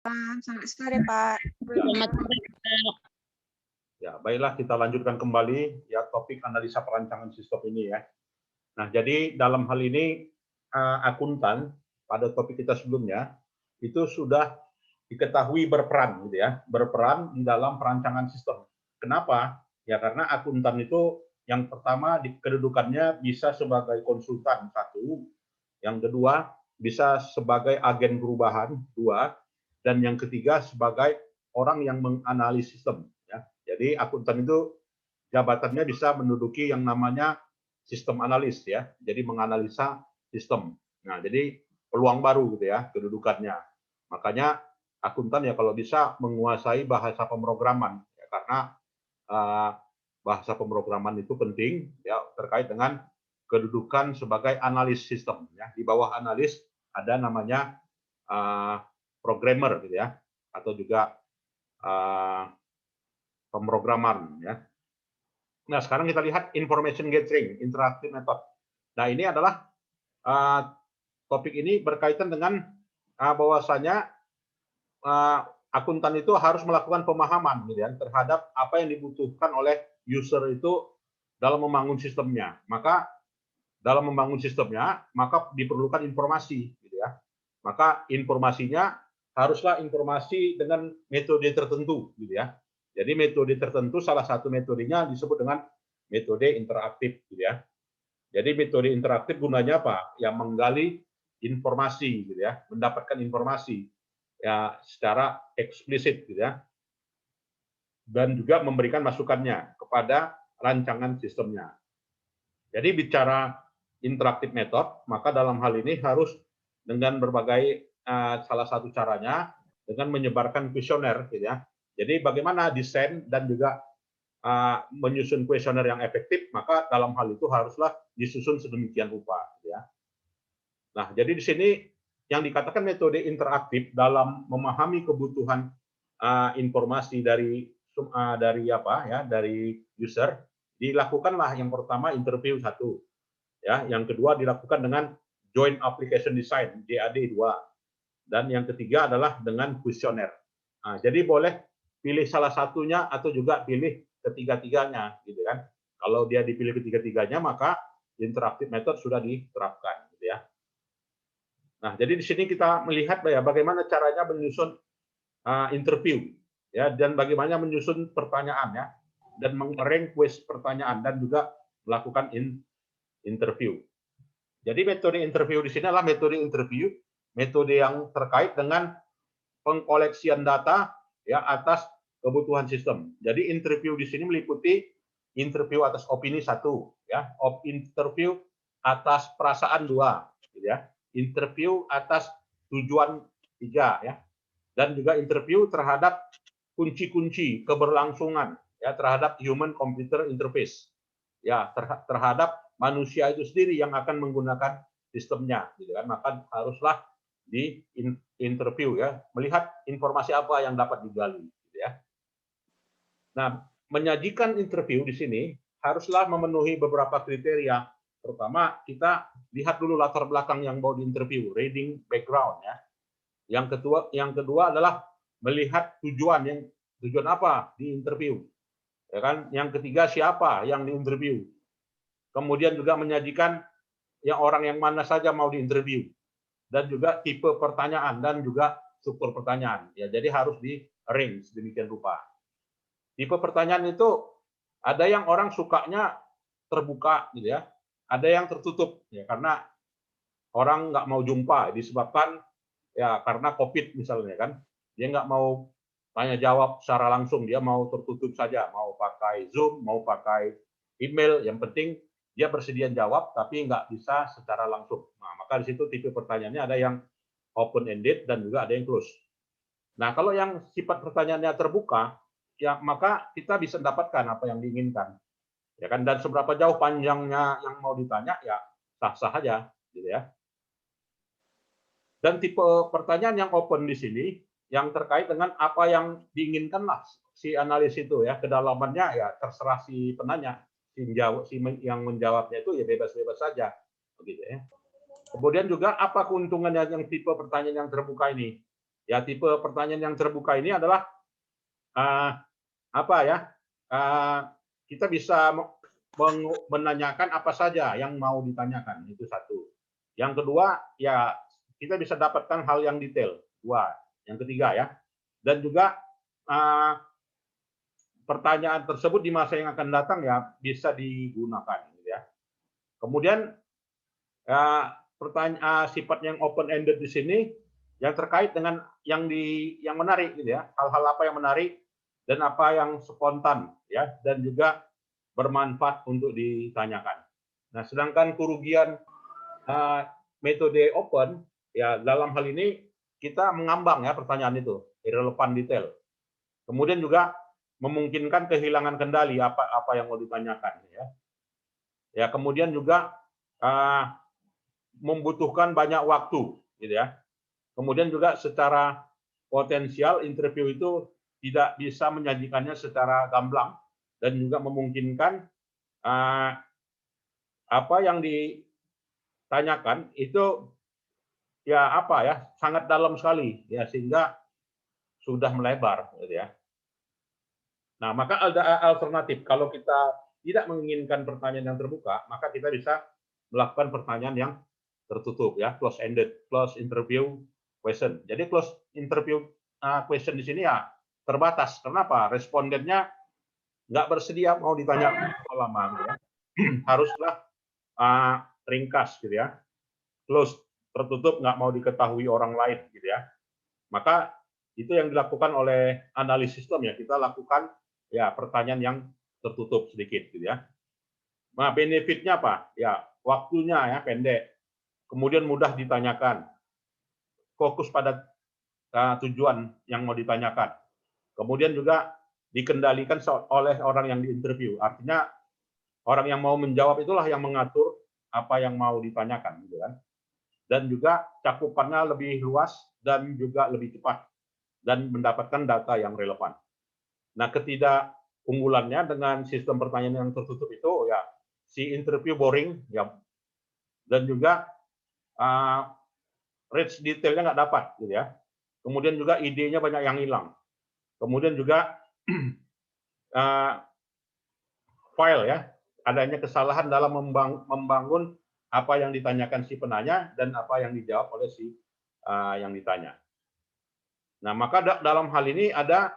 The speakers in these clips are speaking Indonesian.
Selamat sore, Pak. Selamat sore, Pak. Ya, baiklah kita lanjutkan kembali ya topik analisa perancangan sistem ini ya. Nah, jadi dalam hal ini akuntan pada topik kita sebelumnya itu sudah diketahui berperan gitu ya, berperan di dalam perancangan sistem. Kenapa? Ya karena akuntan itu yang pertama di kedudukannya bisa sebagai konsultan satu, yang kedua bisa sebagai agen perubahan dua, dan yang ketiga sebagai orang yang menganalisis sistem. Ya. Jadi akuntan itu jabatannya bisa menduduki yang namanya sistem analis ya. Jadi menganalisa sistem. Nah, jadi peluang baru gitu ya kedudukannya. Makanya akuntan ya kalau bisa menguasai bahasa pemrograman ya, karena bahasa pemrograman itu penting ya terkait dengan kedudukan sebagai analis sistem ya. Di bawah analis ada namanya programmer gitu ya atau juga pemrograman ya. Nah, sekarang kita lihat information gathering, interactive method. Nah, ini adalah topik ini berkaitan dengan bahwasanya akuntan itu harus melakukan pemahaman gitu ya, terhadap apa yang dibutuhkan oleh user itu dalam membangun sistemnya. Maka dalam membangun sistemnya, maka diperlukan informasi gitu ya. Maka informasinya haruslah informasi dengan metode tertentu gitu ya. Jadi metode tertentu salah satu metodenya disebut dengan metode interaktif gitu ya. Jadi metode interaktif gunanya apa? Ya menggali informasi gitu ya, mendapatkan informasi ya secara eksplisit gitu ya. Dan juga memberikan masukannya kepada rancangan sistemnya. Jadi bicara interaktif method, maka dalam hal ini harus dengan berbagai salah satu caranya dengan menyebarkan kuesioner gitu ya. Jadi bagaimana desain dan juga menyusun kuesioner yang efektif, maka dalam hal itu haruslah disusun sedemikian rupa gitu ya. Nah, jadi di sini yang dikatakan metode interaktif dalam memahami kebutuhan informasi dari user, dilakukanlah yang pertama interview satu. Ya, yang kedua dilakukan dengan joint application design JAD 2. Dan yang ketiga adalah dengan kuesioner. Nah, jadi boleh pilih salah satunya atau juga pilih ketiga-tiganya gitu kan. Kalau dia dipilih ketiga-tiganya maka interaktif method sudah diterapkan gitu ya. Nah, jadi di sini kita melihat ya bagaimana caranya menyusun interview ya dan bagaimana menyusun pertanyaan ya dan merequest pertanyaan dan juga melakukan interview. Jadi metode interview di sini adalah metode yang terkait dengan pengkoleksian data ya atas kebutuhan sistem. Jadi interview di sini meliputi interview atas opini satu, ya, interview atas perasaan dua, gitu ya, interview atas tujuan tiga, ya, dan juga interview terhadap kunci-kunci keberlangsungan, ya, terhadap human computer interface, ya, terhadap manusia itu sendiri yang akan menggunakan sistemnya, gitu kan, maka haruslah di interview ya, melihat informasi apa yang dapat digali, gitu ya. Nah, menyajikan interview di sini haruslah memenuhi beberapa kriteria. Pertama, kita lihat dulu latar belakang yang mau diinterview, reading background ya. Yang kedua adalah melihat tujuan apa di interview. Ya kan? Yang ketiga siapa yang diinterview. Kemudian juga menyajikan yang orang yang mana saja mau diinterview. Dan juga tipe pertanyaan dan juga struktur pertanyaan. Ya, jadi harus di-arrange sedemikian rupa. Tipe pertanyaan itu ada yang orang sukanya terbuka gitu ya. Ada yang tertutup ya karena orang nggak mau jumpa disebabkan ya karena COVID misalnya kan. Dia nggak mau tanya jawab secara langsung, dia mau tertutup saja, mau pakai Zoom, mau pakai email, yang penting dia bersedia jawab tapi nggak bisa secara langsung. Nah, maka di situ tipe pertanyaannya ada yang open ended dan juga ada yang close. Nah, kalau yang sifat pertanyaannya terbuka, ya maka kita bisa mendapatkan apa yang diinginkan. Ya kan, dan seberapa jauh panjangnya yang mau ditanya ya sah-sah aja gitu ya. Dan tipe pertanyaan yang open di sini yang terkait dengan apa yang diinginkanlah si analis itu ya, kedalamannya ya terserah si penanya, yang menjawabnya itu ya bebas-bebas saja begitu ya. Kemudian juga apa keuntungannya yang tipe pertanyaan yang terbuka ini? Ya, tipe pertanyaan yang terbuka ini adalah apa ya? Kita bisa menanyakan apa saja yang mau ditanyakan, itu satu. Yang kedua, ya kita bisa dapatkan hal yang detail. Dua. Yang ketiga ya. Dan juga pertanyaan tersebut di masa yang akan datang ya bisa digunakan. Gitu ya. Kemudian pertanyaan sifat yang open ended di sini yang terkait dengan yang menarik gitu ya. Hal-hal apa yang menarik dan apa yang spontan ya, dan juga bermanfaat untuk ditanyakan. Nah, sedangkan kerugian metode open ya, dalam hal ini kita mengambang ya pertanyaan itu, irrelevant detail. Kemudian juga memungkinkan kehilangan kendali apa yang mau ditanyakan ya. Ya, kemudian juga membutuhkan banyak waktu gitu ya. Kemudian juga secara potensial interview itu tidak bisa menyajikannya secara gamblang dan juga memungkinkan apa yang ditanyakan itu ya sangat dalam sekali ya, sehingga sudah melebar gitu ya. Nah, maka ada alternatif. Kalau kita tidak menginginkan pertanyaan yang terbuka, maka kita bisa melakukan pertanyaan yang tertutup ya, close ended, close interview question. Jadi close interview question di sini ya terbatas. Kenapa? Respondennya nggak bersedia mau ditanya lama gitu ya. Haruslah ringkas gitu ya. Close, tertutup, nggak mau diketahui orang lain gitu ya. Maka itu yang dilakukan oleh analis sistem ya, kita lakukan ya pertanyaan yang tertutup sedikit gitu ya. Nah, benefitnya apa? Ya, waktunya ya pendek. Kemudian mudah ditanyakan. Fokus pada tujuan yang mau ditanyakan. Kemudian juga dikendalikan oleh orang yang diinterview. Artinya orang yang mau menjawab itulah yang mengatur apa yang mau ditanyakan gitu kan. Dan juga cakupannya lebih luas dan juga lebih cepat dan mendapatkan data yang relevan. Nah, ketidakunggulannya dengan sistem pertanyaan yang tertutup itu ya si interview boring ya, dan juga rich detailnya nggak dapat gitu ya. Kemudian juga idenya banyak yang hilang. Kemudian juga file ya, adanya kesalahan dalam membangun apa yang ditanyakan si penanya dan apa yang dijawab oleh si yang ditanya. Nah, maka dalam hal ini ada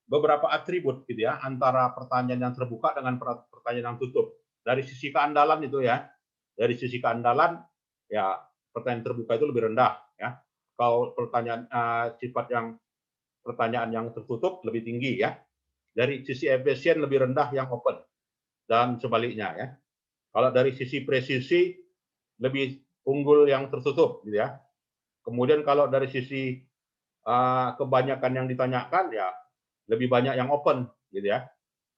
beberapa atribut gitu ya antara pertanyaan yang terbuka dengan pertanyaan yang tutup. Dari sisi keandalan itu ya, dari sisi keandalan ya pertanyaan terbuka itu lebih rendah ya. Kalau pertanyaan sifat yang pertanyaan yang tertutup lebih tinggi ya. Dari sisi efisien lebih rendah yang open dan sebaliknya ya. Kalau dari sisi presisi lebih unggul yang tertutup gitu ya. Kemudian kalau dari sisi kebanyakan yang ditanyakan ya lebih banyak yang open gitu ya.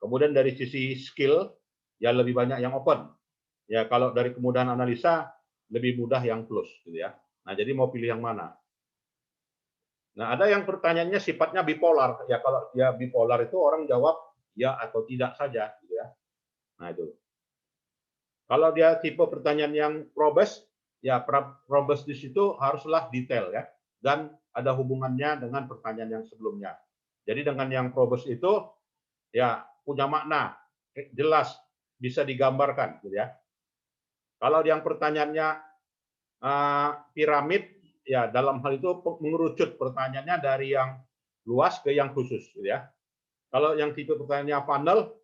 Kemudian dari sisi skill ya lebih banyak yang open. Ya kalau dari kemudahan analisa lebih mudah yang close gitu ya. Nah, jadi mau pilih yang mana? Nah, ada yang pertanyaannya sifatnya bipolar. Ya kalau dia bipolar itu orang jawab ya atau tidak saja gitu ya. Nah, itu. Kalau dia tipe pertanyaan yang probes, ya probes di situ haruslah detail ya, dan ada hubungannya dengan pertanyaan yang sebelumnya. Jadi dengan yang probes itu ya punya makna, jelas, bisa digambarkan gitu ya. Kalau yang pertanyaannya piramid, ya dalam hal itu mengerucut pertanyaannya dari yang luas ke yang khusus gitu ya. Kalau yang tipe pertanyaannya funnel,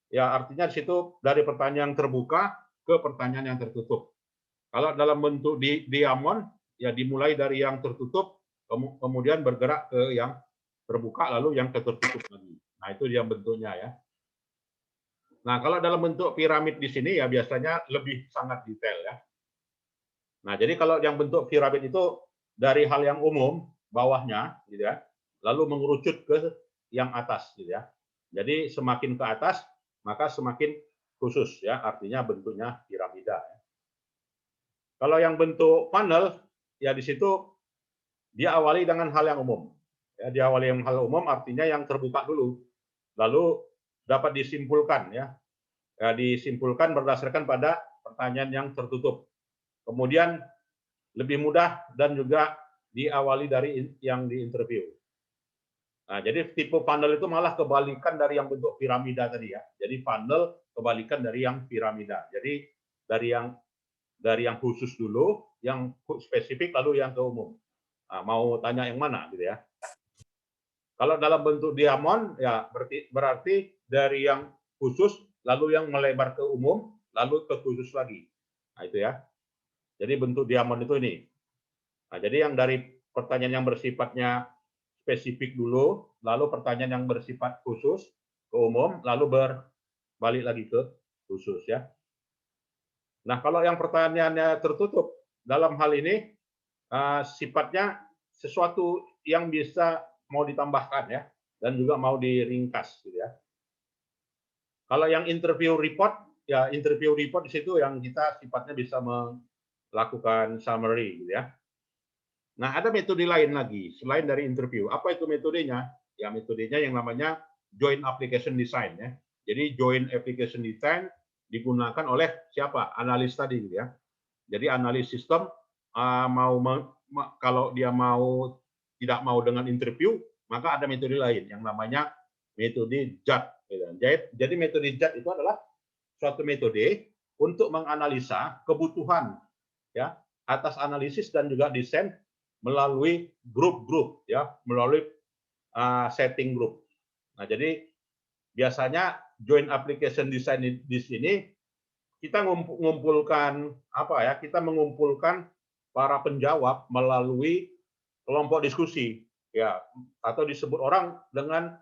ya artinya di situ dari pertanyaan yang terbuka ke pertanyaan yang tertutup. Kalau dalam bentuk diamond, ya dimulai dari yang tertutup, kemudian bergerak ke yang terbuka, lalu yang tertutup lagi. Nah, itu dia bentuknya ya. Nah, kalau dalam bentuk piramid di sini ya biasanya lebih sangat detail ya. Nah, jadi kalau yang bentuk piramid itu dari hal yang umum, bawahnya, gitu ya, lalu mengerucut ke yang atas, gitu ya. Jadi semakin ke atas, maka semakin khusus ya, artinya bentuknya piramida. Kalau yang bentuk panel, ya di situ dia awali dengan hal yang umum. Ya, diawali dengan hal umum artinya yang terbuka dulu, lalu dapat disimpulkan ya, disimpulkan berdasarkan pada pertanyaan yang tertutup. Kemudian lebih mudah dan juga diawali dari yang diinterview. Nah, jadi tipe funnel itu malah kebalikan dari yang bentuk piramida tadi ya. Jadi funnel kebalikan dari yang piramida. Jadi dari yang khusus dulu, yang spesifik lalu yang ke umum. Nah, mau tanya yang mana gitu ya. Kalau dalam bentuk diamond ya berarti dari yang khusus lalu yang melebar ke umum lalu ke khusus lagi. Nah, itu ya. Jadi bentuk diamond itu ini. Nah, jadi yang dari pertanyaan yang bersifatnya spesifik dulu, lalu pertanyaan yang bersifat khusus ke umum, lalu berbalik lagi ke khusus ya. Nah, kalau yang pertanyaannya tertutup, dalam hal ini sifatnya sesuatu yang bisa mau ditambahkan ya, dan juga mau diringkas gitu ya. Kalau yang interview report, ya interview report di situ yang kita sifatnya bisa melakukan summary gitu ya. Nah, ada metode lain lagi selain dari interview. Apa itu metodenya? Ya, metodenya yang namanya joint application design ya. Jadi joint application design digunakan oleh siapa? Analis tadi gitu ya. Jadi analis sistem kalau dia tidak mau dengan interview, maka ada metode lain yang namanya metode JAD. Jadi metode JAD itu adalah suatu metode untuk menganalisa kebutuhan ya atas analisis dan juga desain melalui grup-grup ya, melalui setting group. Nah, jadi biasanya joint application design di sini kita mengumpulkan kita mengumpulkan para penjawab melalui kelompok diskusi ya, atau disebut orang dengan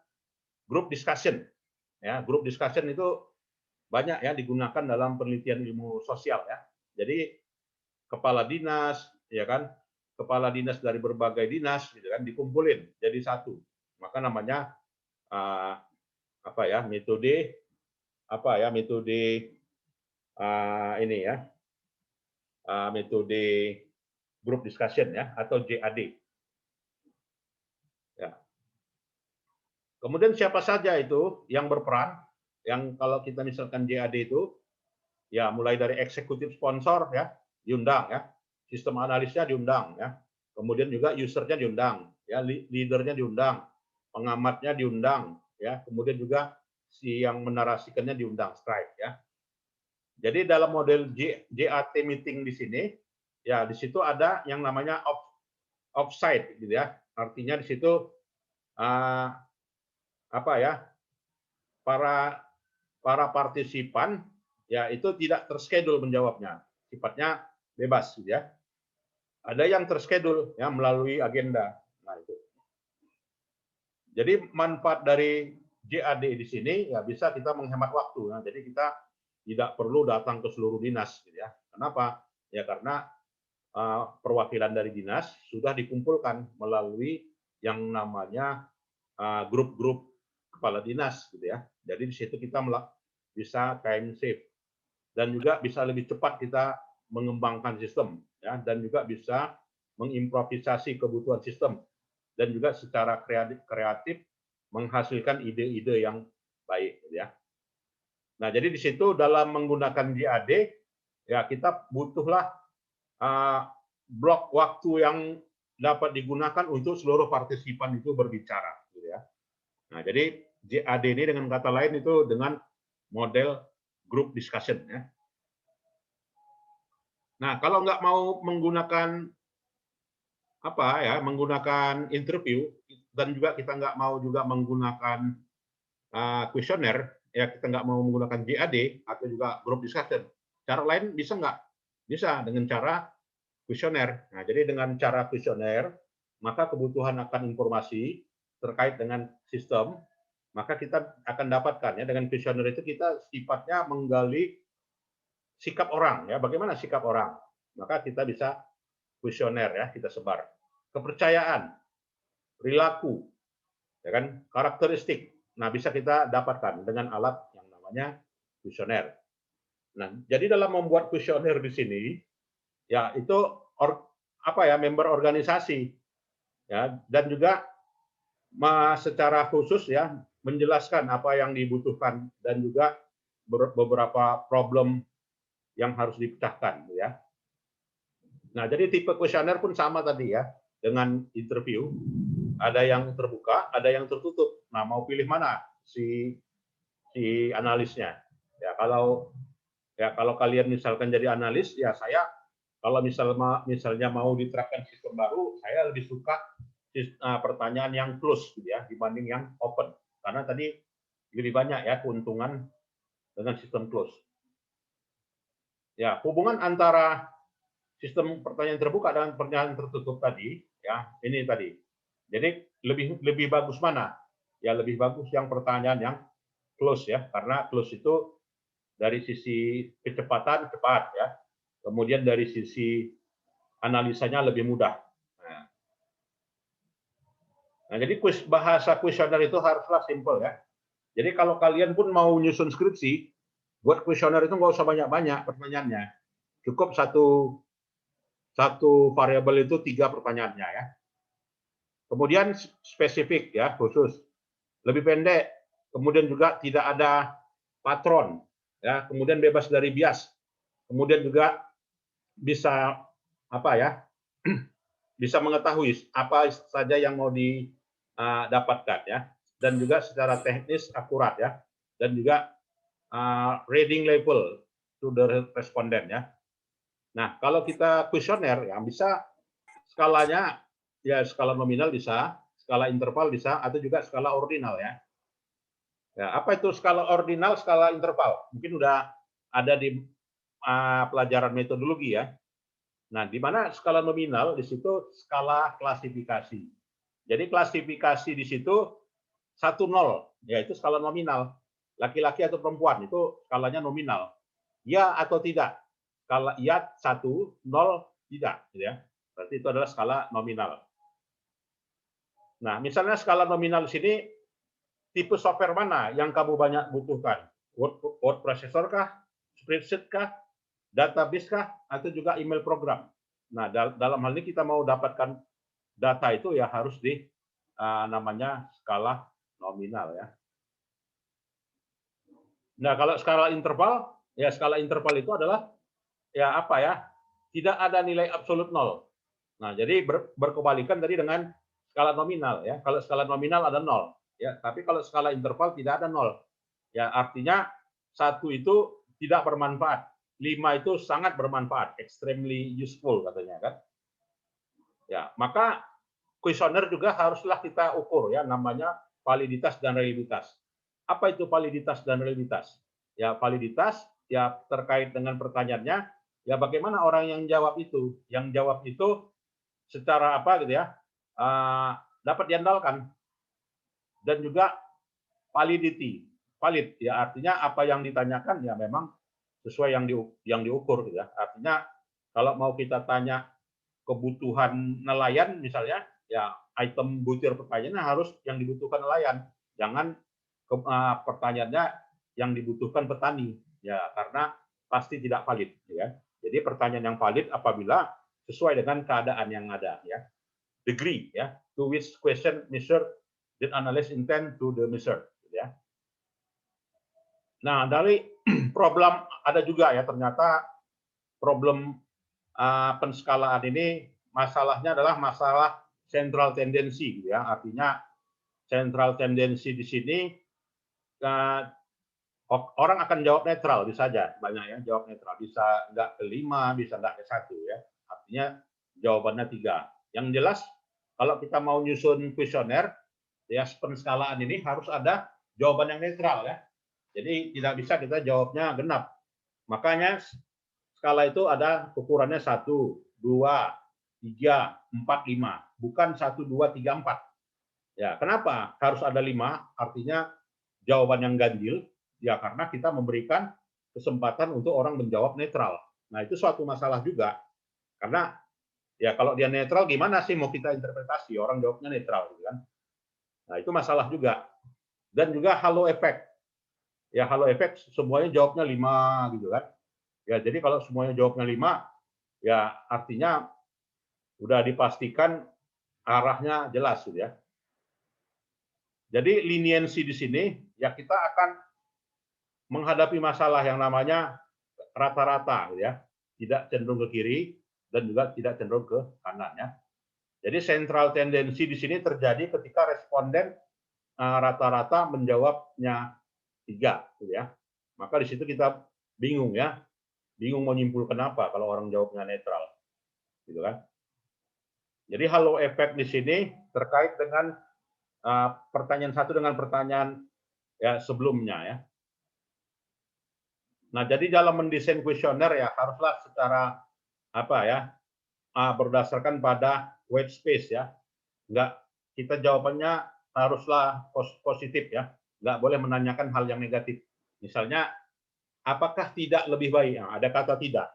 group discussion. Ya, group discussion itu banyak ya digunakan dalam penelitian ilmu sosial ya. Jadi kepala dinas ya kan, kepala dinas dari berbagai dinas gitu kan dikumpulin jadi satu. Maka namanya metode ini ya, metode group discussion ya, atau JAD. Ya. Kemudian siapa saja itu yang berperan? Yang kalau kita misalkan JAD itu, ya mulai dari eksekutif sponsor ya, diundang ya, sistem analisnya diundang ya, kemudian juga usernya diundang, ya leadernya diundang, pengamatnya diundang, ya, kemudian juga si yang menarasikannya diundang, scribe ya. Jadi dalam model JAT meeting di sini, ya di situ ada yang namanya offsite gitu ya. Artinya di situ para partisipan ya itu tidak terschedule menjawabnya, sifatnya bebas gitu ya. Ada yang terschedule ya melalui agenda. Nah, itu. Jadi manfaat dari JAD di sini ya bisa kita menghemat waktu. Nah, jadi kita tidak perlu datang ke seluruh dinas gitu ya. Kenapa? Ya karena perwakilan dari dinas sudah dikumpulkan melalui yang namanya grup-grup kepala dinas gitu ya. Jadi di situ kita bisa time save dan juga bisa lebih cepat kita mengembangkan sistem ya, dan juga bisa mengimprovisasi kebutuhan sistem dan juga secara kreatif menghasilkan ide-ide yang baik gitu ya. Nah, jadi di situ dalam menggunakan JAD ya kita butuhlah blok waktu yang dapat digunakan untuk seluruh partisipan itu berbicara gitu ya. Nah, jadi JAD ini dengan kata lain itu dengan model group discussion ya. Nah, kalau nggak mau menggunakan menggunakan interview dan juga kita nggak mau juga menggunakan kuesioner, ya kita nggak mau menggunakan JAD atau juga group discussion. Cara lain bisa nggak? Bisa dengan cara kuesioner. Nah, jadi dengan cara kuesioner, maka kebutuhan akan informasi terkait dengan sistem, maka kita akan dapatkan ya dengan kuesioner itu kita sifatnya menggali sikap orang ya, bagaimana sikap orang. Maka kita bisa kuesioner ya, kita sebar. Kepercayaan, perilaku, ya kan, karakteristik. Nah, bisa kita dapatkan dengan alat yang namanya kuesioner. Nah, jadi dalam membuat kuesioner di sini, ya itu member organisasi, ya, dan juga secara khusus ya menjelaskan apa yang dibutuhkan dan juga beberapa problem yang harus dipecahkan, ya. Nah, jadi tipe kuesioner pun sama tadi ya. dengan interview, ada yang terbuka, ada yang tertutup. Nah, mau pilih mana si analisnya? Ya kalau kalian misalkan jadi analis, ya saya kalau misalnya mau diterapkan sistem baru, saya lebih suka pertanyaan yang close gitu ya dibanding yang open. Karena tadi lebih banyak ya keuntungan dengan sistem close. Ya, hubungan antara sistem pertanyaan terbuka dan pertanyaan tertutup tadi, ya ini tadi. Jadi lebih bagus mana? Ya lebih bagus yang pertanyaan yang close ya, karena close itu dari sisi kecepatan cepat ya, kemudian dari sisi analisanya lebih mudah. Nah jadi bahasa kuesioner itu haruslah simple ya. Jadi kalau kalian pun mau nyusun skripsi, buat kuesioner itu nggak usah banyak-banyak pertanyaannya. Cukup satu variabel itu 3 pertanyaannya ya. Kemudian spesifik ya, khusus. Lebih pendek, kemudian juga tidak ada patron ya, kemudian bebas dari bias. Kemudian juga bisa apa ya? Bisa mengetahui apa saja yang mau didapatkan ya, dan juga secara teknis akurat ya, dan juga reading level to the responden ya. Nah, kalau kita kuesioner yang bisa skalanya ya skala nominal bisa, skala interval bisa, atau juga skala ordinal ya. Ya, apa itu skala ordinal, skala interval? Mungkin udah ada di pelajaran metodologi ya. Nah, di mana skala nominal di situ skala klasifikasi. Jadi klasifikasi di situ 1-0, yaitu skala nominal. Laki-laki atau perempuan itu skalanya nominal. Ya atau tidak. Skala ya 1, 0 tidak, ya. Berarti itu adalah skala nominal. Nah, misalnya skala nominal di sini tipe software mana yang kamu banyak butuhkan? Word processor kah? Spreadsheet kah? Database kah? Atau juga email program? Nah, dalam hal ini kita mau dapatkan data itu ya harus di namanya skala nominal ya. Nah, kalau skala interval, ya skala interval itu adalah ya apa ya? Tidak ada nilai absolut 0. Nah, jadi berkebalikan tadi dengan skala nominal ya. Kalau skala nominal ada 0 ya, tapi kalau skala interval tidak ada 0. Ya, artinya 1 itu tidak bermanfaat. 5 itu sangat bermanfaat, extremely useful katanya kan. Ya, maka kuesioner juga haruslah kita ukur ya, namanya validitas dan realitas. Apa itu validitas dan realitas? Ya, validitas ya terkait dengan pertanyaannya, ya bagaimana orang yang jawab itu? Yang jawab itu secara apa gitu ya? Dapat diandalkan. Dan juga validity. Valid ya artinya apa yang ditanyakan ya memang sesuai yang diukur gitu ya. Artinya kalau mau kita tanya kebutuhan nelayan misalnya, ya item butir pertanyaannya harus yang dibutuhkan nelayan, jangan pertanyaannya yang dibutuhkan petani, ya karena pasti tidak valid, ya. Jadi pertanyaan yang valid apabila sesuai dengan keadaan yang ada, ya. Degree, ya, to which question measure that analyst intend to the measure, ya. Nah dari problem ada juga ya ternyata problem penskalaan ini masalahnya adalah masalah central tendency, ya. Artinya central tendency di sini orang akan jawab netral, bisa aja banyak ya jawab netral, bisa nggak ke 5, bisa nggak ke 1 ya. Artinya jawabannya 3. Yang jelas kalau kita mau nyusun kuesioner ya penskalaan ini harus ada jawaban yang netral ya. Jadi tidak bisa kita jawabnya genap. Makanya skala itu ada ukurannya 1, 2, 3, 4, 5. Bukan 1, 2, 3, 4. Ya, kenapa harus ada 5? Artinya jawaban yang ganjil, ya karena kita memberikan kesempatan untuk orang menjawab netral. Nah, itu suatu masalah juga. Karena ya kalau dia netral gimana sih mau kita interpretasi? Orang jawabnya netral, gitu kan? Nah, itu masalah juga. Dan juga halo effect. Ya, halo effect semuanya jawabnya 5 gitu kan. Ya, jadi kalau semuanya jawabnya 5, ya artinya udah dipastikan arahnya jelas gitu ya. Jadi leniency di sini ya kita akan menghadapi masalah yang namanya rata-rata gitu ya. Tidak cenderung ke kiri dan juga tidak cenderung ke kanan ya. Jadi central tendency di sini terjadi ketika responden rata-rata menjawabnya 3, gitu ya. Maka di situ kita bingung ya, bingung menyimpulkan apa kalau orang jawabnya netral, gitu kan. Jadi halo effect di sini terkait dengan pertanyaan satu dengan pertanyaan ya sebelumnya ya. Nah, jadi dalam mendesain kuesioner ya haruslah secara apa ya, berdasarkan pada white space ya. Enggak, kita jawabannya haruslah positif ya. Enggak boleh menanyakan hal yang negatif. Misalnya, apakah tidak lebih baik? Nah, ada kata tidak.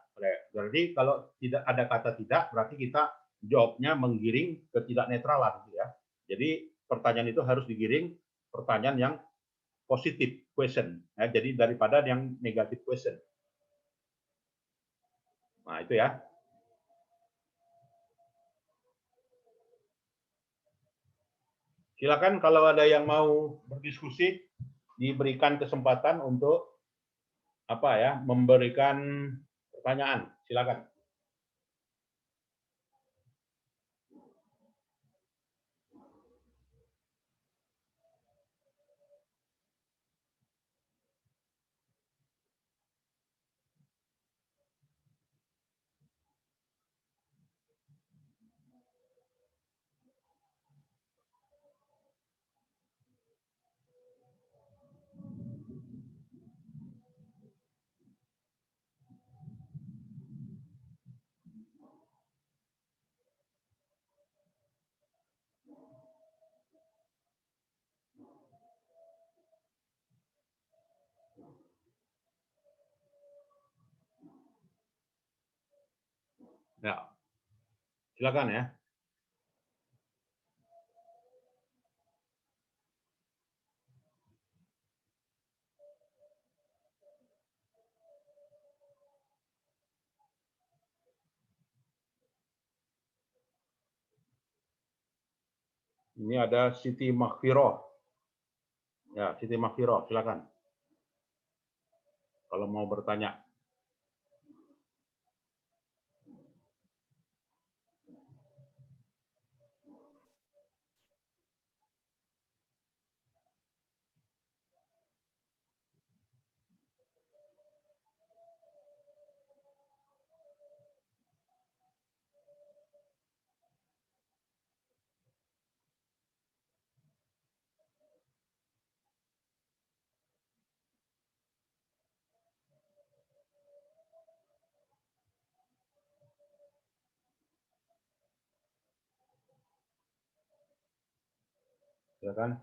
Berarti kalau tidak ada kata tidak, berarti kita jawabnya menggiring ke tidak netralan gitu ya. Jadi pertanyaan itu harus digiring pertanyaan yang positif question ya, jadi daripada yang negatif question. Nah, itu ya. Silakan kalau ada yang mau berdiskusi, diberikan kesempatan untuk apa ya, memberikan pertanyaan. Silakan. Ya, silakan ya. Ini ada Siti Maghfirah. Ya, Siti Maghfirah, silakan. Kalau mau bertanya. Silakan.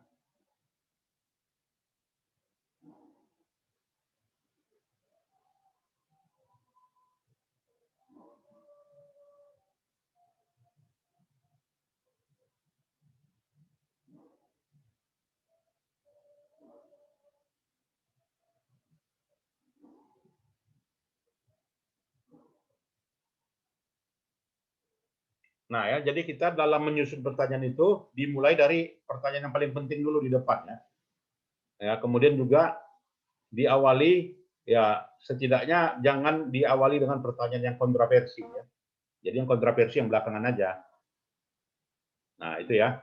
Nah ya, jadi kita dalam menyusun pertanyaan itu dimulai dari pertanyaan yang paling penting dulu di depan ya. Ya, kemudian juga diawali ya setidaknya jangan diawali dengan pertanyaan yang kontroversi ya. Jadi yang kontroversi yang belakangan aja. Nah, itu ya.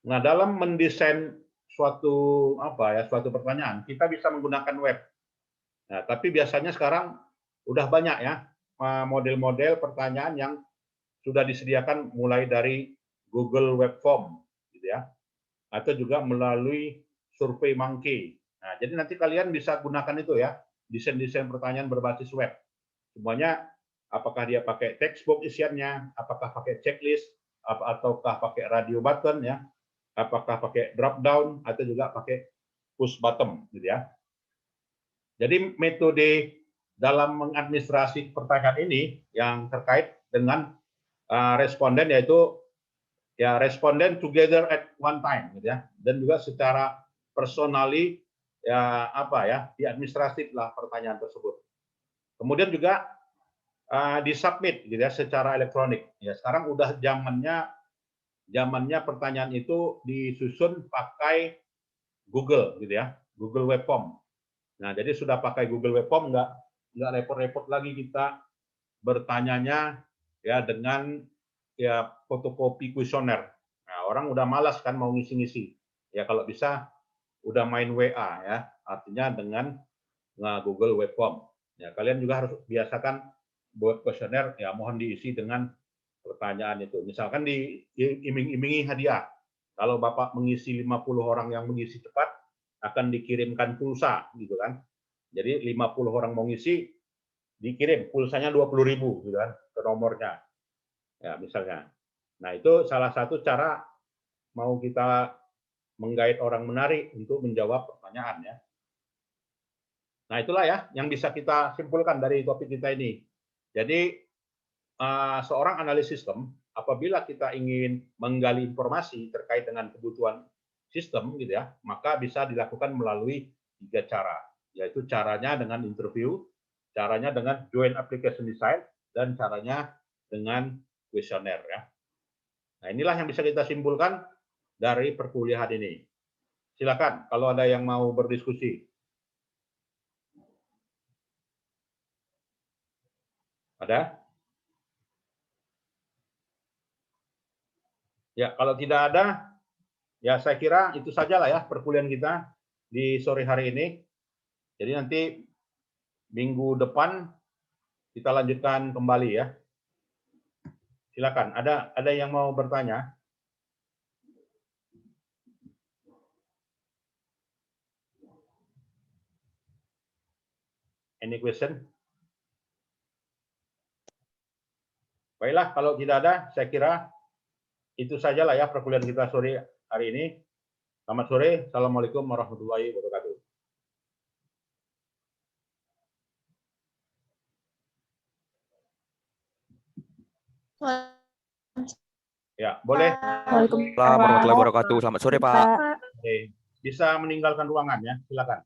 Nah, dalam mendesain suatu apa ya, suatu pertanyaan, kita bisa menggunakan web. Nah, tapi biasanya sekarang udah banyak ya model-model pertanyaan yang sudah disediakan mulai dari Google Web Form gitu ya. Atau juga melalui Survei Monkey. Nah, jadi nanti kalian bisa gunakan itu ya, desain-desain pertanyaan berbasis web. Semuanya apakah dia pakai textbook isiannya, apakah pakai checklist, ataukah pakai radio button ya, apakah pakai drop down atau juga pakai push button gitu ya. Jadi metode dalam mengadministrasi pertanyaan ini yang terkait dengan responden yaitu ya responden together at one time gitu ya, dan juga secara personally ya apa ya diadministratif lah pertanyaan tersebut. Kemudian juga disubmit gitu ya secara elektronik. Ya sekarang udah zamannya pertanyaan itu disusun pakai Google gitu ya, Google Web Form. Nah jadi sudah pakai Google Web Form nggak repot-repot lagi kita bertanyanya ya dengan ya fotokopi kuesioner. Nah, orang udah malas kan mau ngisi-ngisi. Ya kalau bisa udah main WA ya, artinya dengan Google Web Form. Ya, kalian juga harus biasakan buat kuesioner, ya mohon diisi dengan pertanyaan itu. Misalkan diiming-imingi hadiah. Kalau Bapak mengisi 50 orang yang mengisi cepat, akan dikirimkan pulsa, gitu kan. Jadi 50 orang mau ngisi, dikirim pulsanya 20.000, gitu kan, ke nomornya. Ya, misalnya. Nah, itu salah satu cara mau kita menggait orang menarik untuk menjawab pertanyaan ya. Nah, itulah ya yang bisa kita simpulkan dari topik kita ini. Jadi seorang analis sistem apabila kita ingin menggali informasi terkait dengan kebutuhan sistem gitu ya, maka bisa dilakukan melalui 3 cara, yaitu caranya dengan interview, caranya dengan joint application design, dan caranya dengan kuesioner ya. Nah, inilah yang bisa kita simpulkan dari perkuliahan ini. Silakan kalau ada yang mau berdiskusi. Ada? Ya, kalau tidak ada, ya saya kira itu sajalah ya perkuliahan kita di sore hari ini. Jadi nanti minggu depan kita lanjutkan kembali ya. Silakan, ada yang mau bertanya? Any question? Baiklah, kalau tidak ada, saya kira itu sajalah ya perkuliahan kita sore hari ini. Selamat sore, Assalamualaikum warahmatullahi wabarakatuh. Ya, boleh. Waalaikumsalam warahmatullahi wabarakatuh. Selamat sore, Pak. Oke. Bisa meninggalkan ruangan ya, silakan.